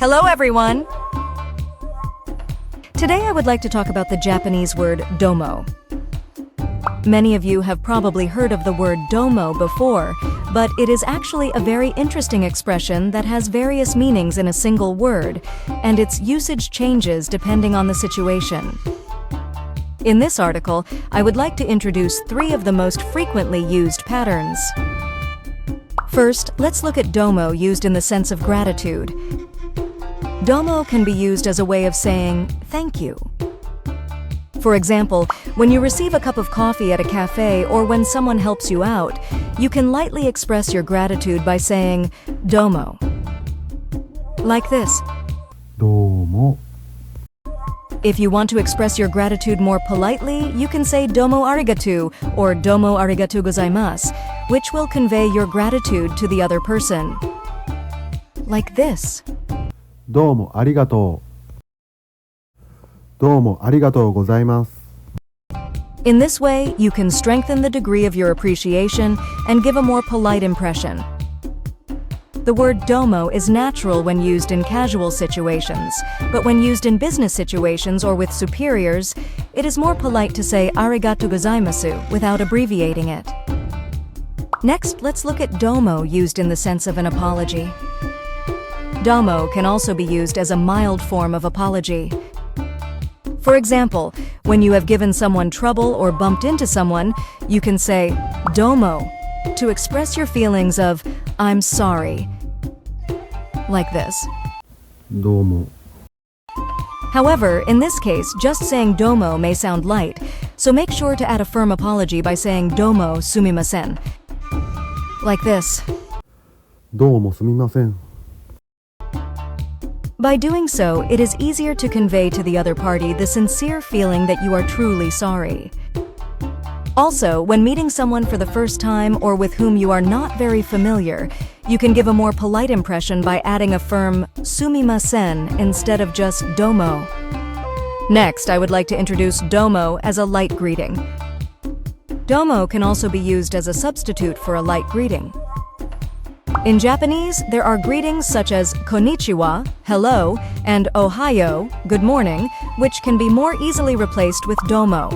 Hello, everyone! Today I would like to talk about the Japanese word domo. Many of you have probably heard of the word domo before, but it is actually a very interesting expression that has various meanings in a single word, and its usage changes depending on the situation. In this article, I would like to introduce 3 of the most frequently used patterns. First, let's look at domo used in the sense of gratitude. Domo can be used as a way of saying thank you. For example, when you receive a cup of coffee at a cafe or when someone helps you out, you can lightly express your gratitude by saying domo. Like this. Domo. If you want to express your gratitude more politely, you can say domo arigatou or domo arigatou gozaimasu, which will convey your gratitude to the other person. Like this. Domo arigatou. Domo arigatou gozaimasu. In this way, you can strengthen the degree of your appreciation and give a more polite impression. The word domo is natural when used in casual situations, but when used in business situations or with superiors, it is more polite to say arigatou gozaimasu without abbreviating it. Next, let's look at domo used in the sense of an apology. Domo can also be used as a mild form of apology. For example, when you have given someone trouble or bumped into someone, you can say domo to express your feelings of I'm sorry. Like this. Domo. However, in this case, just saying domo may sound light, so make sure to add a firm apology by saying domo sumimasen. Like this. Domo sumimasen. By doing so, it is easier to convey to the other party the sincere feeling that you are truly sorry. Also, when meeting someone for the first time or with whom you are not very familiar, you can give a more polite impression by adding a firm sumimasen instead of just domo. Next, I would like to introduce domo as a light greeting. Domo can also be used as a substitute for a light greeting. In Japanese, there are greetings such as konnichiwa, hello, and ohayo, good morning, which can be more easily replaced with domo.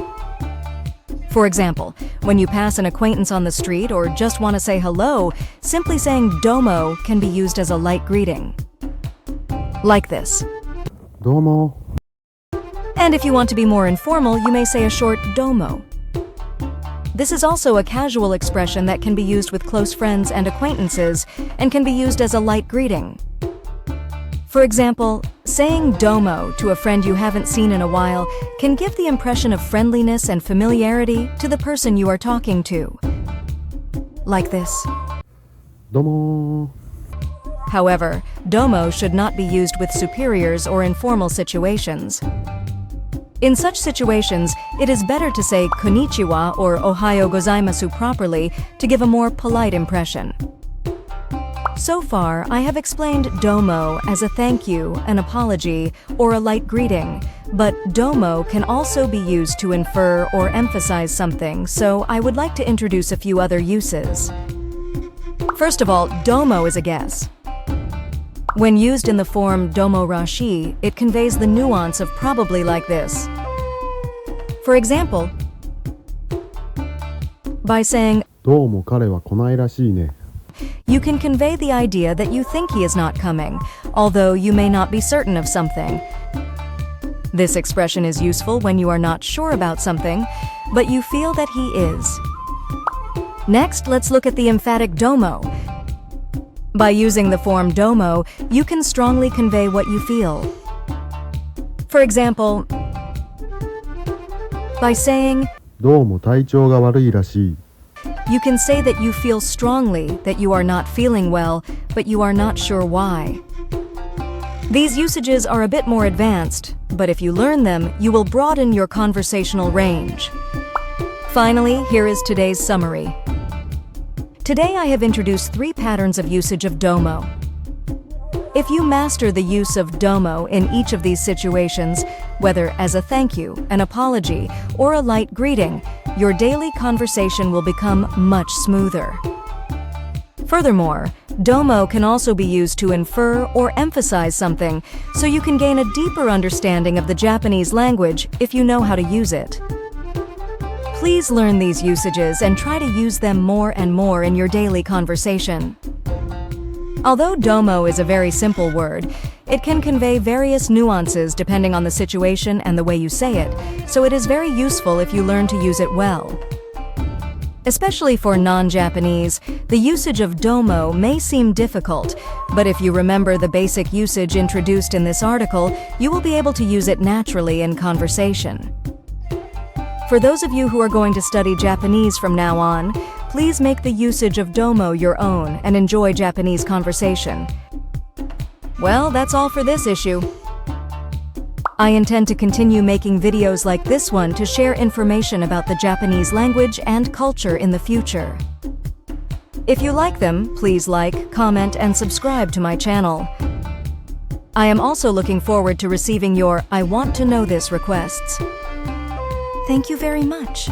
For example, when you pass an acquaintance on the street or just want to say hello, simply saying domo can be used as a light greeting. Like this. Domo. And if you want to be more informal, you may say a short domo. This is also a casual expression that can be used with close friends and acquaintances and can be used as a light greeting. For example, saying domo to a friend you haven't seen in a while can give the impression of friendliness and familiarity to the person you are talking to. Like this. Domo. However, domo should not be used with superiors or in formal situations. In such situations, it is better to say konnichiwa or ohayo gozaimasu properly to give a more polite impression. So far, I have explained domo as a thank you, an apology, or a light greeting, but domo can also be used to infer or emphasize something, so I would like to introduce a few other uses. First of all, domo is a guess. When used in the form domo rashi, it conveys the nuance of probably like this. For example, by saying, どうも彼は来ないらしいね。 you can convey the idea that you think he is not coming, although you may not be certain of something. This expression is useful when you are not sure about something, but you feel that he is. Next, let's look at the emphatic domo. By using the form domo, you can strongly convey what you feel. For example, by saying, どうも体調が悪いらしい。 you can say that you feel strongly that you are not feeling well, but you are not sure why. These usages are a bit more advanced, but if you learn them, you will broaden your conversational range. Finally, here is today's summary. Today I have introduced 3 patterns of usage of domo. If you master the use of domo in each of these situations, whether as a thank you, an apology, or a light greeting, your daily conversation will become much smoother. Furthermore, Domo can also be used to infer or emphasize something, so you can gain a deeper understanding of the Japanese language if you know how to use it. Please learn these usages and try to use them more and more in your daily conversation. Although domo is a very simple word, it can convey various nuances depending on the situation and the way you say it, so it is very useful if you learn to use it well. Especially for non-Japanese, the usage of domo may seem difficult, but if you remember the basic usage introduced in this article, you will be able to use it naturally in conversation. For those of you who are going to study Japanese from now on, please make the usage of domo your own and enjoy Japanese conversation. Well, that's all for this issue. I intend to continue making videos like this one to share information about the Japanese language and culture in the future. If you like them, please like, comment, and subscribe to my channel. I am also looking forward to receiving your I want to know this requests. Thank you very much.